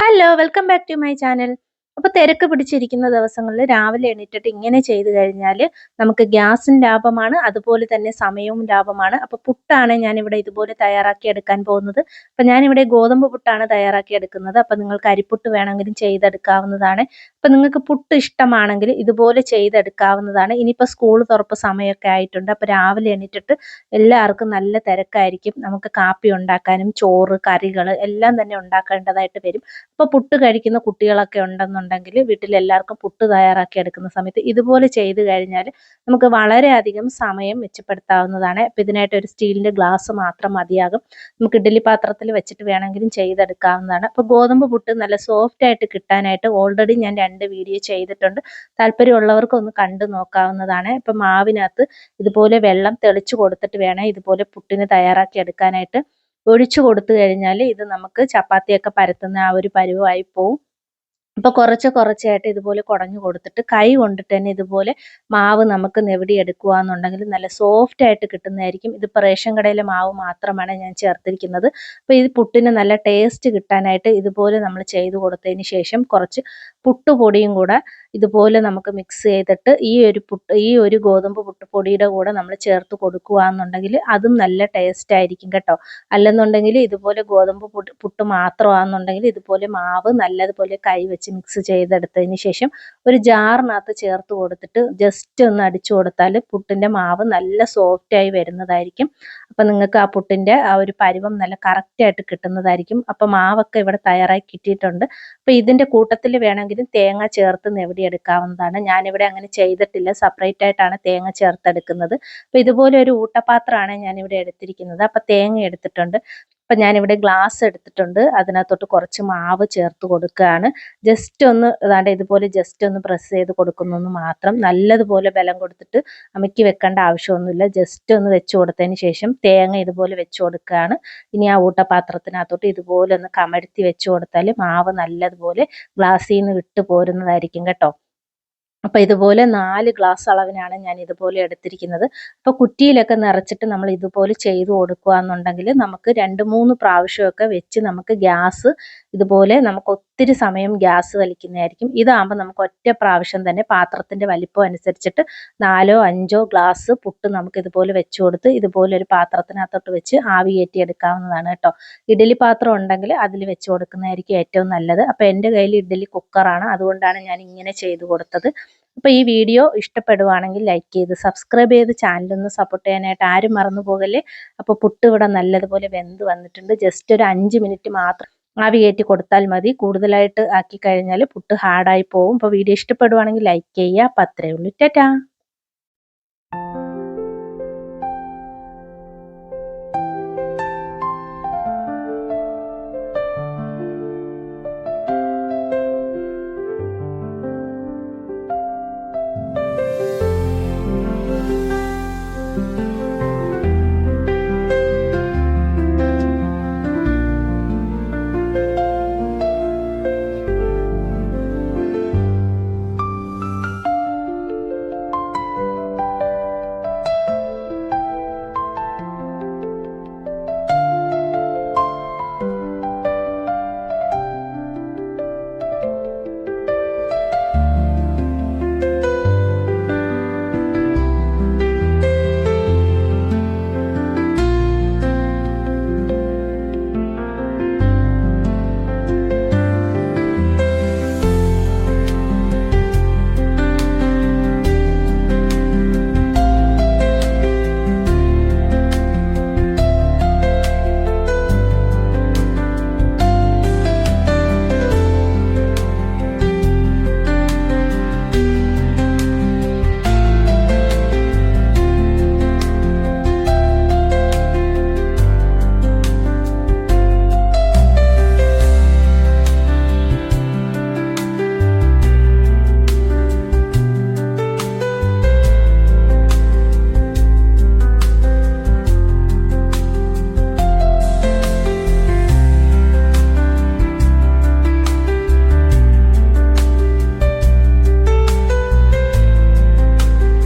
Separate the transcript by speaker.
Speaker 1: Hello welcome back to my channel. അപ്പോൾ തിരക്ക് പിടിച്ചിരിക്കുന്ന ദിവസങ്ങളിൽ രാവിലെ എണീറ്റിട്ട് ഇങ്ങനെ ചെയ്തു കഴിഞ്ഞാൽ നമുക്ക് ഗ്യാസും ലാഭമാണ്, അതുപോലെ തന്നെ സമയവും ലാഭമാണ്. അപ്പോൾ പുട്ടാണ് ഞാനിവിടെ ഇതുപോലെ തയ്യാറാക്കി എടുക്കാൻ പോകുന്നത്. അപ്പോൾ ഞാനിവിടെ ഗോതമ്പ് പുട്ടാണ് തയ്യാറാക്കി എടുക്കുന്നത്. അപ്പോൾ നിങ്ങൾക്ക് അരിപ്പുട്ട് വേണമെങ്കിലും ചെയ്തെടുക്കാവുന്നതാണ്. അപ്പോൾ നിങ്ങൾക്ക് പുട്ട് ഇഷ്ടമാണെങ്കിൽ ഇതുപോലെ ചെയ്തെടുക്കാവുന്നതാണ്. ഇനിയിപ്പോൾ സ്കൂൾ തുറപ്പ് സമയമൊക്കെ ആയിട്ടുണ്ട്. അപ്പോൾ രാവിലെ എണീറ്റിട്ട് എല്ലാവർക്കും നല്ല തിരക്കായിരിക്കും. നമുക്ക് കാപ്പി ഉണ്ടാക്കാനും ചോറ് കറികൾ എല്ലാം തന്നെ ഉണ്ടാക്കേണ്ടതായിട്ട് വരും. ഇപ്പോൾ പുട്ട് കഴിക്കുന്ന കുട്ടികളൊക്കെ ഉണ്ടെന്നുണ്ടെങ്കിൽ വീട്ടിലെല്ലാവർക്കും പുട്ട് തയ്യാറാക്കി എടുക്കുന്ന സമയത്ത് ഇതുപോലെ ചെയ്ത് കഴിഞ്ഞാൽ നമുക്ക് വളരെയധികം സമയം മെച്ചപ്പെടുത്താവുന്നതാണ്. അപ്പോൾ ഇതിനായിട്ട് ഒരു സ്റ്റീലിൻ്റെ ഗ്ലാസ് മാത്രം മതിയാകും. നമുക്ക് ഇഡ്ഡലി പാത്രത്തിൽ വെച്ചിട്ട് വേണമെങ്കിലും ചെയ്തെടുക്കാവുന്നതാണ്. അപ്പോൾ ഗോതമ്പ് പുട്ട് നല്ല സോഫ്റ്റ് ആയിട്ട് കിട്ടാനായിട്ട് ഓൾറെഡി ഞാൻ 2 വീഡിയോ ചെയ്തിട്ടുണ്ട്. താല്പര്യമുള്ളവർക്ക് ഒന്ന് കണ്ടു നോക്കാവുന്നതാണ്. ഇപ്പോൾ മാവിനകത്ത് ഇതുപോലെ വെള്ളം തെളിച്ച് കൊടുത്തിട്ട് വേണം ഇതുപോലെ പുട്ടിന് തയ്യാറാക്കി എടുക്കാനായിട്ട്. ഒഴിച്ചു കൊടുത്തു കഴിഞ്ഞാൽ ഇത് നമുക്ക് ചപ്പാത്തിയൊക്കെ പരത്തുന്ന ആ ഒരു പരുവമായി പോവും. അപ്പോൾ കുറച്ചായിട്ട് ഇതുപോലെ കുടഞ്ഞു കൊടുത്തിട്ട് കൈ കൊണ്ടിട്ട് തന്നെ ഇതുപോലെ മാവ് നമുക്ക് നെവിടിയെടുക്കുക എന്നുണ്ടെങ്കിൽ നല്ല സോഫ്റ്റ് ആയിട്ട് കിട്ടുന്നതായിരിക്കും. ഇതിപ്പോൾ റേഷൻ കടയിലെ മാവ് മാത്രമാണ് ഞാൻ ചേർത്തിരിക്കുന്നത്. അപ്പോൾ ഇത് പുട്ടിന് നല്ല ടേസ്റ്റ് കിട്ടാനായിട്ട് ഇതുപോലെ നമ്മൾ ചെയ്ത് കൊടുത്തതിന് ശേഷം കുറച്ച് പുട്ടുപൊടിയും കൂടെ ഇതുപോലെ നമുക്ക് മിക്സ് ചെയ്തിട്ട് ഈ ഒരു ഗോതമ്പ് പുട്ടുപൊടിയുടെ കൂടെ നമ്മൾ ചേർത്ത് കൊടുക്കുക എന്നുണ്ടെങ്കിൽ അതും നല്ല ടേസ്റ്റ് ആയിരിക്കും കേട്ടോ. അല്ലെന്നുണ്ടെങ്കിൽ ഇതുപോലെ ഗോതമ്പ് പുട്ട് മാത്രമാണെന്നുണ്ടെങ്കിൽ ഇതുപോലെ മാവ് നല്ലതുപോലെ കൈ വെച്ച് മിക്സ് ചെയ്തെടുത്തതിന് ശേഷം ഒരു ജാറിനകത്ത് ചേർത്ത് കൊടുത്തിട്ട് ജസ്റ്റ് ഒന്ന് അടിച്ചു കൊടുത്താൽ പുട്ടിൻ്റെ മാവ് നല്ല സോഫ്റ്റായി വരുന്നതായിരിക്കും. അപ്പം നിങ്ങൾക്ക് ആ പുട്ടിൻ്റെ ആ ഒരു പരുവം നല്ല കറക്റ്റായിട്ട് കിട്ടുന്നതായിരിക്കും. അപ്പം മാവൊക്കെ ഇവിടെ തയ്യാറായി കിട്ടിയിട്ടുണ്ട്. അപ്പോൾ ഇതിൻ്റെ കൂട്ടത്തിൽ വേണമെങ്കിലും തേങ്ങ ചേർത്ത് നെവിടിയെടുക്കാവുന്നതാണ്. ഞാനിവിടെ അങ്ങനെ ചെയ്തിട്ടില്ല, സെപ്പറേറ്റ് ആയിട്ടാണ് തേങ്ങ ചേർത്തെടുക്കുന്നത്. അപ്പോൾ ഇതുപോലെ ഒരു ഊട്ടപാത്രമാണ് ഞാനിവിടെ എടുത്തിരിക്കുന്നത്. അപ്പോൾ തേങ്ങ എടുത്തിട്ടുണ്ട്. അപ്പം ഞാനിവിടെ ഗ്ലാസ് എടുത്തിട്ടുണ്ട്. അതിനകത്തോട്ട് കുറച്ച് മാവ് ചേർത്ത് കൊടുക്കുകയാണ്. ജസ്റ്റ് ഒന്ന് ഇതുപോലെ ജസ്റ്റ് ഒന്ന് പ്രസ് ചെയ്ത് കൊടുക്കുന്നു മാത്രം. നല്ലതുപോലെ ബലം കൊടുത്തിട്ട് അമുക്കി വെക്കേണ്ട ആവശ്യമൊന്നുമില്ല. ജസ്റ്റ് ഒന്ന് വെച്ച് കൊടുത്തതിന് ശേഷം തേങ്ങ ഇതുപോലെ വെച്ച് കൊടുക്കുകയാണ്. ഇനി ആ ഊട്ടപാത്രത്തിനകത്തോട്ട് ഇതുപോലെ ഒന്ന് കമഴ്ത്തി വെച്ച് കൊടുത്താൽ മാവ് നല്ലതുപോലെ ഗ്ലാസ്സിൽ നിന്ന് വിട്ട് പോരുന്നതായിരിക്കും കേട്ടോ. അപ്പോൾ ഇതുപോലെ 4 ഗ്ലാസ് അളവിനാണ് ഞാൻ ഇതുപോലെ എടുത്തിരിക്കുന്നത്. അപ്പോൾ കുറ്റിയിലൊക്കെ നിറച്ചിട്ട് നമ്മൾ ഇതുപോലെ ചെയ്ത് കൊടുക്കുക എന്നുണ്ടെങ്കിൽ നമുക്ക് 2-3 പ്രാവശ്യമൊക്കെ വെച്ച് നമുക്ക് ഗ്യാസ് ഇതുപോലെ നമുക്ക് ഒത്തിരി സമയം ഗ്യാസ് വലിക്കുന്നതായിരിക്കും. ഇതാകുമ്പോൾ നമുക്ക് ഒറ്റ പ്രാവശ്യം തന്നെ പാത്രത്തിൻ്റെ വലിപ്പം അനുസരിച്ചിട്ട് 4-5 ഗ്ലാസ് പുട്ട് നമുക്ക് ഇതുപോലെ വെച്ച് കൊടുത്ത് ഇതുപോലെ ഒരു പാത്രത്തിനകത്തോട്ട് വെച്ച് ആവി കയറ്റി എടുക്കാവുന്നതാണ് കേട്ടോ. ഇഡ്ഡലി പാത്രം ഉണ്ടെങ്കിൽ അതിൽ വെച്ച് കൊടുക്കുന്നതായിരിക്കും ഏറ്റവും നല്ലത്. അപ്പോൾ എൻ്റെ കയ്യിൽ ഇഡ്ഡലി കുക്കറാണ്, അതുകൊണ്ടാണ് ഞാൻ ഇങ്ങനെ ചെയ്ത് കൊടുത്തത്. അപ്പോൾ ഈ വീഡിയോ ഇഷ്ടപ്പെടുവാണെങ്കിൽ ലൈക്ക് ചെയ്ത് സബ്സ്ക്രൈബ് ചെയ്ത് ചാനലൊന്ന് സപ്പോർട്ട് ചെയ്യാനായിട്ട് ആരും മറന്നു പോകല്ലേ. അപ്പോൾ പുട്ട് ഇവിടെ നല്ലതുപോലെ വെന്ത് വന്നിട്ടുണ്ട്. ജസ്റ്റ് ഒരു 5 മിനിറ്റ് മാത്രം ആവി കയറ്റി കൊടുത്താൽ മതി. കൂടുതലായിട്ട് ആക്കി കഴിഞ്ഞാൽ പുട്ട് ഹാർഡായി പോകും. അപ്പോൾ വീഡിയോ ഇഷ്ടപ്പെടുവാണെങ്കിൽ ലൈക്ക് ചെയ്യുക. അപ്പോൾ അത്രയേ ഉള്ളൂ. ടാറ്റാ.